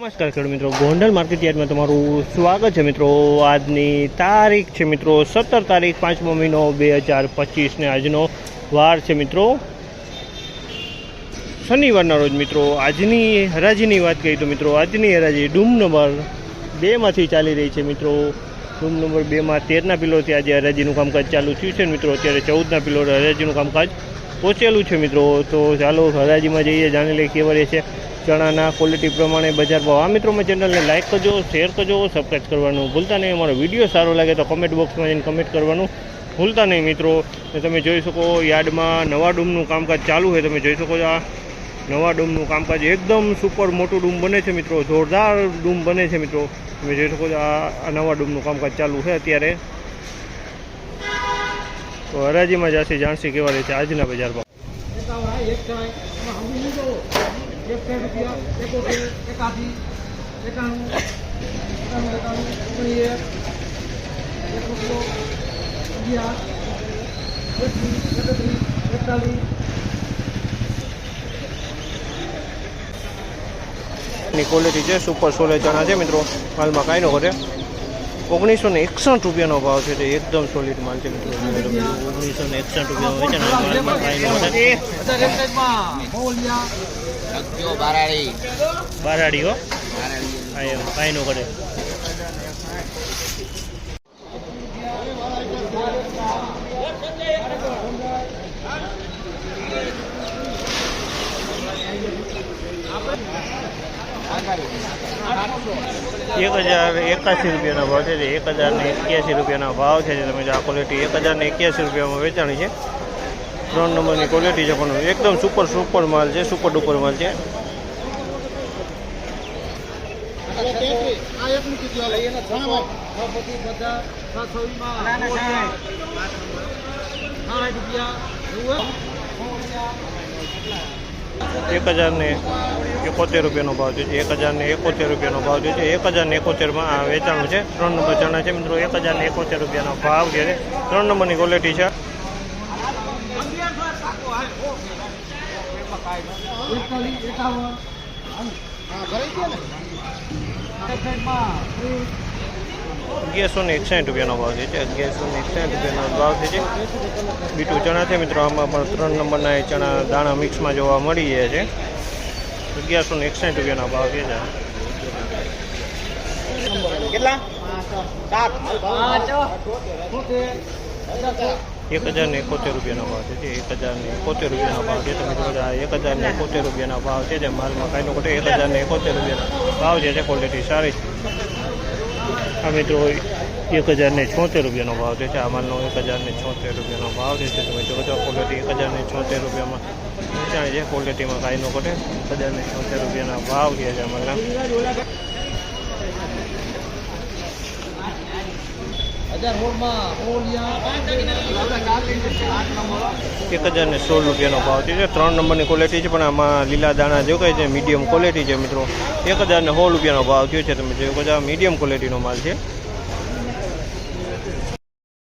નમસ્કાર ખેડૂત મિત્રો, ગોંડલ માર્કેટ યાર્ડમાં તમારું સ્વાગત છે મિત્રો। આજની તારીખ છે મિત્રો 17 તારીખ 5મો મહિનો 2025 ને આજનો વાર છે મિત્રો શનિવારના રોજ મિત્રો। આજની હરાજીની વાત કરીએ તો મિત્રો આજની હરાજી ડૂમ નંબર 2માંથી ચાલી રહી છે મિત્રો। ડૂમ નંબર 2માં 13ના પિલોથી આજે હરાજીનું કામકાજ ચાલુ થયું છે મિત્રો। અત્યારે 14ના પિલો હરાજીનું કામકાજ પહોંચેલું છે મિત્રો। તો ચાલો હરાજીમાં જઈએ, જાણી લઈએ કેવા રહે છે ચણાના ક્વોલિટી પ્રમાણે બજાર ભાવ। આ મિત્રો મેં ચેનલને લાઇક કરજો, શેર કરજો, સબસ્ક્રાઈબ કરવાનું ભૂલતા નહીં। અમારો વિડીયો સારો લાગે તો કમેન્ટ બોક્સમાં જઈને કમેન્ટ કરવાનું ભૂલતા નહીં મિત્રો। તમે જોઈ શકો યાર્ડમાં નવા ડૂમનું કામકાજ ચાલુ છે। તમે જોઈ શકો છો આ નવા ડૂમનું કામકાજ એકદમ સુપર મોટું ડૂમ બને છે મિત્રો, જોરદાર ડૂમ બને છે મિત્રો। તમે જોઈ શકો છો આ નવા ડૂમનું કામકાજ ચાલુ છે અત્યારે। તો હરાજીમાં જશે જાણશે કેવા રહે છે આજના બજાર ભાવ। ની ક્વોલિટી છે, સુપર સોલે ચણા છે મિત્રો। માલમાં કાંઈ ન ઘટે। 1961 રૂપિયાનો ભાવ છે, એકદમ સોલિડ માલ છે મિત્રો। 1961 રૂપિયાનો વેચાણ, માલમાં કાંઈ ન ઘટે। બારાડી હો, કાંઈ ન ઘટે। ₹1081 રૂપિયાનો ભાવ છે, 1081 રૂપિયાના ભાવ છે। તમે આ ક્વોલિટી 1081 રૂપિયામાં વેચાણી છે। 3 નંબરની ક્વોલિટી છે, પણ એકદમ સુપર માલ છે, સુપર ડુપર માલ છે। ₹1071 રૂપિયાનો ભાવ છે, 1071 રૂપિયાનો ભાવ છે। 1071માં વેચાણું છે। 3 નંબર ચણા છે મિત્રો, 1071 રૂપિયાનો ભાવ છે। 3 નંબરની ક્વોલિટી છે। ₹1161 રૂપિયાનો ભાવ છે, 1161 રૂપિયાનો ભાવ છે। બીટું ચણા છે મિત્રો, આમાં પણ 3 નંબરના ચણા દાણા મિક્સમાં જોવા મળી જાય છે। 1161 રૂપિયાનો ભાવ છે। કેટલા? 1071 રૂપિયાનો ભાવ છે, 1071 રૂપિયાનો ભાવ છે। તમે જોવો 1071 રૂપિયાના ભાવ છે। માલમાં કાંઈ નો ઘટે, 1071 રૂપિયાનો ભાવ છે। ક્વોલિટી સારી છે। આ મિત્રો 1076 રૂપિયાનો ભાવ છે। આ માલનો 1076 રૂપિયાનો ભાવ છે। તમે જોવો છો ક્વોલિટી 1076 રૂપિયામાં વેચાણી છે। ક્વોલિટીમાં કાંઈ નો ઘટે, 1076 રૂપિયાના ભાવ છે આ માલના। 1016 રૂપિયાનો ભાવ છે। 3 નંબરની ક્વોલિટી છે, પણ આમાં લીલા દાણા જો કહે છે મીડિયમ ક્વોલિટી છે મિત્રો। 1016 રૂપિયાનો ભાવ થયો છે। તમે જોયું કે મીડિયમ ક્વોલિટીનો માલ છે।